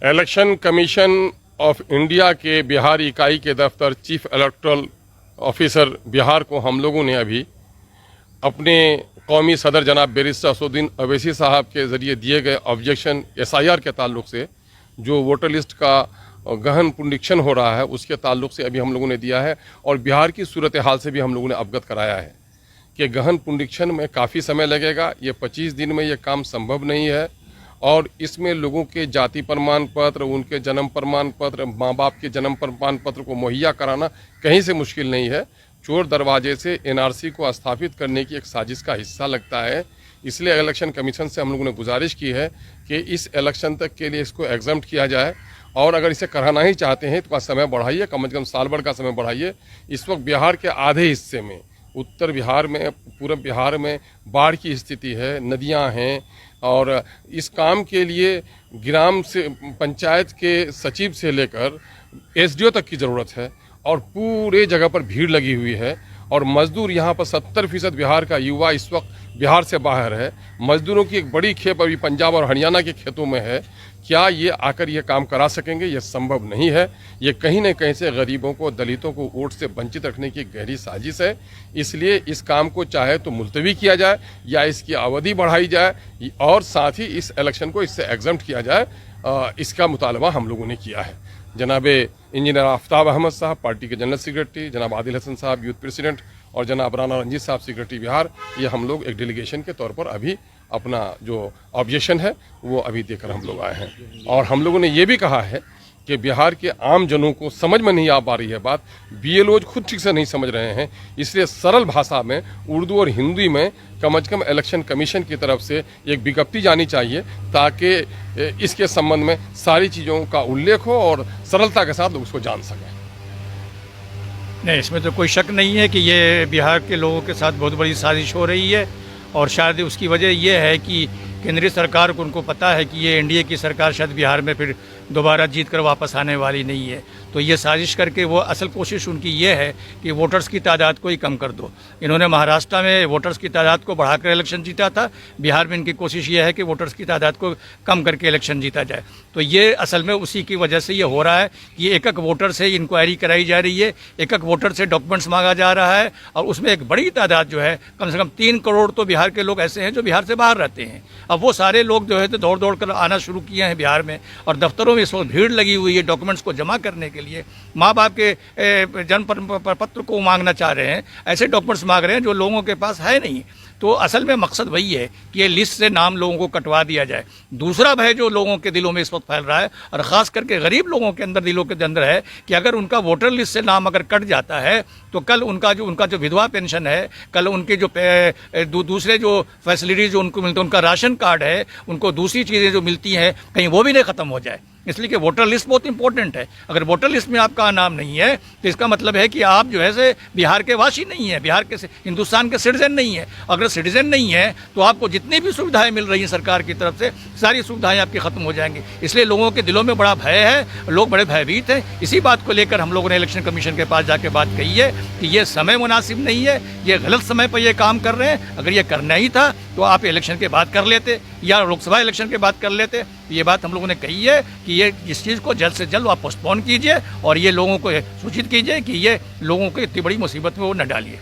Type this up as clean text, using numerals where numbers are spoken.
Election commission of India के बिहार इकाई के दफ्तर चीफ इलेक्टोरल ऑफिसर बिहार को हम लोगों ने अभी अपने कौमी सदर जनाब बैरिस्टर असदुद्दीन अवैसी साहब के ज़रिए दिए गए ऑब्जेक्शन SIR के ताल्लुक से जो वोटर लिस्ट का गहन पुनरीक्षण हो रहा है उसके ताल्लुक से अभी हम लोगों ने दिया है और बिहार की सूरत हाल से भी हम लोगों ने अवगत कराया है कि गहन पुनरीक्षण में काफ़ी समय लगेगा। ये 25 दिन में ये काम संभव नहीं है और इसमें लोगों के जाति प्रमाण पत्र, उनके जन्म प्रमाण पत्र, माँ बाप के जन्म प्रमाण पत्र को मुहैया कराना कहीं से मुश्किल नहीं है। चोर दरवाजे से NRC को स्थापित करने की एक साजिश का हिस्सा लगता है। इसलिए इलेक्शन कमीशन से हम लोगों ने गुजारिश की है कि इस इलेक्शन तक के लिए इसको एग्जम्प्ट किया जाए और अगर इसे कराना ही चाहते हैं तो समय बढ़ाइए, कम से कम साल भर का समय बढ़ाइए। इस वक्त बिहार के आधे हिस्से में, उत्तर बिहार में, पूर्व बिहार में बाढ़ की स्थिति है, नदियां हैं और इस काम के लिए ग्राम से पंचायत के सचिव से लेकर SDO तक की ज़रूरत है और पूरे जगह पर भीड़ लगी हुई है और मजदूर यहाँ पर 70% बिहार का युवा इस वक्त बिहार से बाहर है। मजदूरों की एक बड़ी खेप अभी पंजाब और हरियाणा के खेतों में है। क्या ये आकर ये काम करा सकेंगे? ये संभव नहीं है। ये कहीं न कहीं से गरीबों को, दलितों को वोट से वंचित रखने की गहरी साजिश है। इसलिए इस काम को चाहे तो मुलतवी किया जाए या इसकी अवधि बढ़ाई जाए और साथ ही इस इलेक्शन को इससे एग्जम्प्ट किया जाए। इसका मुतालबा हम लोगों ने किया है। जनाब इंजीनियर आफ्ताब अहमद साहब पार्टी के जनरल सेक्रेटरी, जनाब आदिल हसन साहब यूथ प्रेसिडेंट और जनाब राना रंजीत साहब सेक्रेटरी बिहार, ये हम लोग एक डेलीगेशन के तौर पर अभी अपना जो ऑब्जेक्शन है वो अभी देकर हम लोग आए हैं। और हम लोगों ने ये भी कहा है कि बिहार के आम जनों को समझ में नहीं आ पा रही है बात, BLOज खुद ठीक से नहीं समझ रहे हैं। इसलिए सरल भाषा में उर्दू और हिंदी में कम से कम इलेक्शन कमीशन की तरफ से एक विज्ञप्ति जानी चाहिए ताकि इसके संबंध में सारी चीज़ों का उल्लेख हो और सरलता के साथ लोग उसको जान सकें। नहीं, इसमें तो कोई शक नहीं है कि ये बिहार के लोगों के साथ बहुत बड़ी साजिश हो रही है और शायद उसकी वजह ये है कि केंद्रीय सरकार को उनको पता है कि ये NDA की सरकार शायद बिहार में फिर दोबारा जीत कर वापस आने वाली नहीं है। तो ये साजिश करके वो असल कोशिश उनकी ये है कि वोटर्स की तादाद को ही कम कर दो। इन्होंने महाराष्ट्र में वोटर्स की तादाद को बढ़ाकर इलेक्शन जीता था, बिहार में इनकी कोशिश ये है कि वोटर्स की तादाद को कम करके इलेक्शन जीता जाए। तो ये असल में उसी की वजह से ये हो रहा है कि एक एक वोटर से इंक्वायरी कराई जा रही है, एक एक वोटर से डॉक्यूमेंट्स मांगा जा रहा है और उसमें एक बड़ी तादाद जो है कम से कम 3 करोड़ तो बिहार के लोग ऐसे हैं जो बिहार से बाहर रहते हैं। अब वो सारे लोग जो है तो दौड़ दौड़ कर आना शुरू किए हैं बिहार में और दफ्तरों में इस वक्त भीड़ लगी हुई है डॉक्यूमेंट्स को जमा करने के लिए। माँ बाप के जन्म पत्र को मांगना चाह रहे हैं, ऐसे डॉक्यूमेंट्स मांग रहे हैं जो लोगों के पास है नहीं। तो असल में मकसद वही है कि ये लिस्ट से नाम लोगों को कटवा दिया जाए। दूसरा भय जो लोगों के दिलों में इस वक्त फैल रहा है और ख़ास करके गरीब लोगों के अंदर दिलों के अंदर है कि अगर उनका वोटर लिस्ट से नाम अगर कट जाता है तो कल उनका जो विधवा पेंशन है, कल उनके जो दूसरे जो फैसिलिटीज़ जो उनको मिलते हैं, उनका राशन कार्ड है, उनको दूसरी चीज़ें जो मिलती हैं कहीं वो भी नहीं ख़त्म हो जाए। इसलिए कि वोटर लिस्ट बहुत इंपॉर्टेंट है। अगर वोटर लिस्ट में आपका नाम नहीं है तो इसका मतलब है कि आप जो है से बिहार के वासी नहीं है, बिहार के हिंदुस्तान के सिटीजन नहीं है। अगर सिटीजन नहीं है तो आपको जितनी भी सुविधाएं मिल रही हैं सरकार की तरफ से, सारी सुविधाएं आपकी ख़त्म हो जाएंगी। इसलिए लोगों के दिलों में बड़ा भय है, लोग बड़े भयभीत हैं। इसी बात को लेकर हम लोगों ने इलेक्शन कमीशन के पास जाके बात कही है कि ये समय मुनासिब नहीं है, ये गलत समय पर ये काम कर रहे हैं। अगर ये करना ही था तो आप इलेक्शन के बाद कर लेते या लोकसभा इलेक्शन के बाद कर लेते। ये बात हम लोगों ने कही है कि ये इस चीज़ को जल्द से जल्द आप पोस्टपोन कीजिए और ये लोगों को सूचित कीजिए कि ये लोगों को इतनी बड़ी मुसीबत में वो न डालिए।